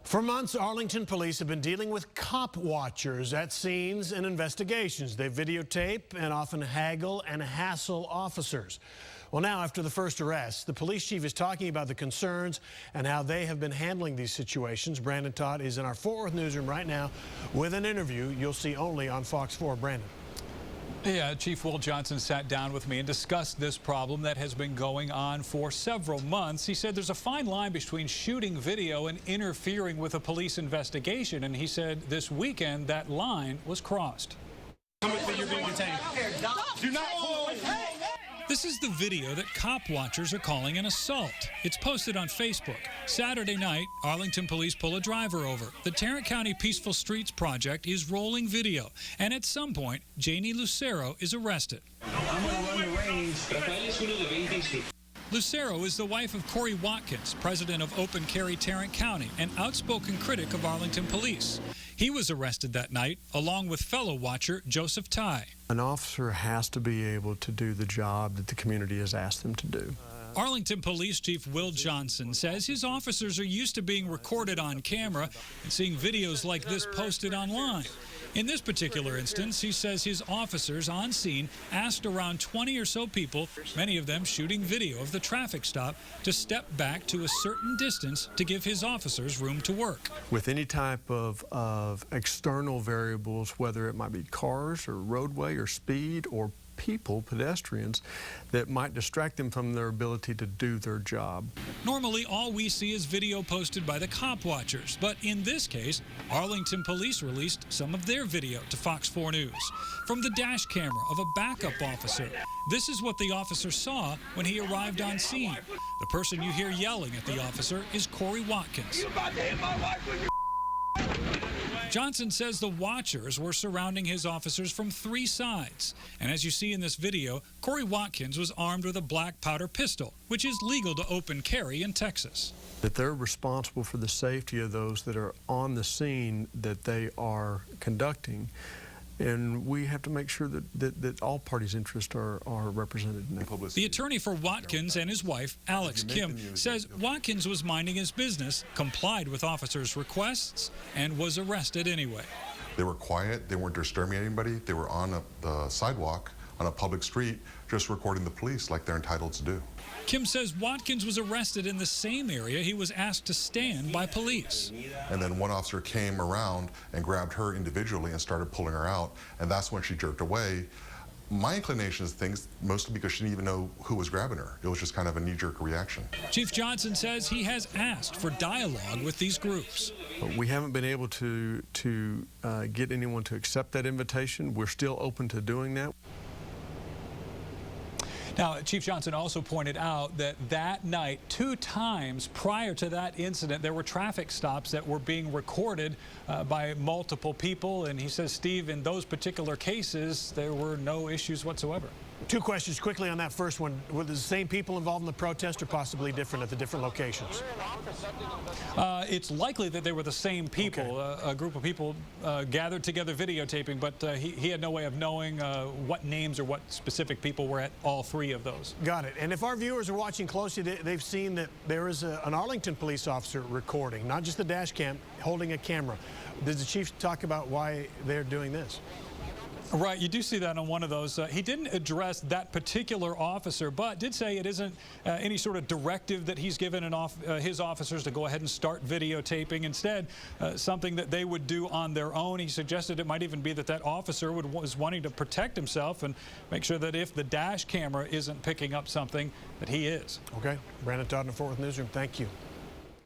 For months, Arlington police have been dealing with cop watchers at scenes and investigations. They videotape and often haggle and hassle officers. Well, now, after the first arrest, the police chief is talking about the concerns and how they have been handling these situations. Brandon Todd is in our Fort Worth newsroom right now with an interview you'll see only on Fox 4. Brandon. Yeah, Chief Will Johnson sat down with me and discussed this problem that has been going on for several months. He said there's a fine line between shooting video and interfering with a police investigation, and he said this weekend that line was crossed. You're being detained. Do not. This is the video that cop watchers are calling an assault. It's posted on Facebook. Saturday night, Arlington police pull a driver over. The Tarrant County Peaceful Streets Project is rolling video, and at some point, Janie Lucero is arrested. I'm going to run the range. Lucero is the wife of Corey Watkins, president of Open Carry Tarrant County, an outspoken critic of Arlington police. He was arrested that night, along with fellow watcher Joseph Ty. An officer has to be able to do the job that the community has asked them to do. Arlington Police Chief Will Johnson says his officers are used to being recorded on camera and seeing videos like this posted online. In this particular instance, he says his officers on scene asked around 20 or so people, many of them shooting video of the traffic stop, to step back to a certain distance to give his officers room to work. With any type of external variables, whether it might be cars or roadway or speed or people, pedestrians, that might distract them from their ability to do their job. Normally, all we see is video posted by the cop watchers, but in this case, Arlington police released some of their video to Fox 4 News. From the dash camera of a backup officer, this is what the officer saw when he arrived on scene. The person you hear yelling at the officer is Corey Watkins. Johnson says the watchers were surrounding his officers from 3 sides. And as you see in this video, Corey Watkins was armed with a black powder pistol, which is legal to open carry in Texas. That they're responsible for the safety of those that are on the scene that they are conducting. And we have to make sure that all parties' interests are represented in that. The attorney for Watkins and his wife, Alex Kim, says Watkins was minding his business, complied with officers' requests, and was arrested anyway. They were quiet. They weren't disturbing anybody. They were on the sidewalk on a public street just recording the police like they're entitled to do. Kim says Watkins was arrested in the same area he was asked to stand by police. And then one officer came around and grabbed her individually and started pulling her out, and that's when she jerked away. My inclination is things, mostly because she didn't even know who was grabbing her. It was just kind of a knee-jerk reaction. Chief Johnson says he has asked for dialogue with these groups. We haven't been able to get anyone to accept that invitation. We're still open to doing that. Now, Chief Johnson also pointed out that that night, 2 times prior to that incident, there were traffic stops that were being recorded by multiple people. And he says, Steve, in those particular cases, there were no issues whatsoever. 2 questions quickly on that first one. Were the same people involved in the protest or possibly different at the different locations? It's likely that they were the same people. Okay. A group of people gathered together videotaping, but he had no way of knowing what names or what specific people were at all 3 of those. Got it. And if our viewers are watching closely, they've seen that there is an Arlington police officer recording, not just the dash cam, holding a camera. Does the chief talk about why they're doing this? Right, you do see that on one of those. He didn't address that particular officer, but did say it isn't any sort of directive that he's given his officers to go ahead and start videotaping. Instead, something that they would do on their own. He suggested it might even be that that officer was wanting to protect himself and make sure that if the dash camera isn't picking up something, that he is. Okay, Brandon Todd in the Fort Worth Newsroom, thank you.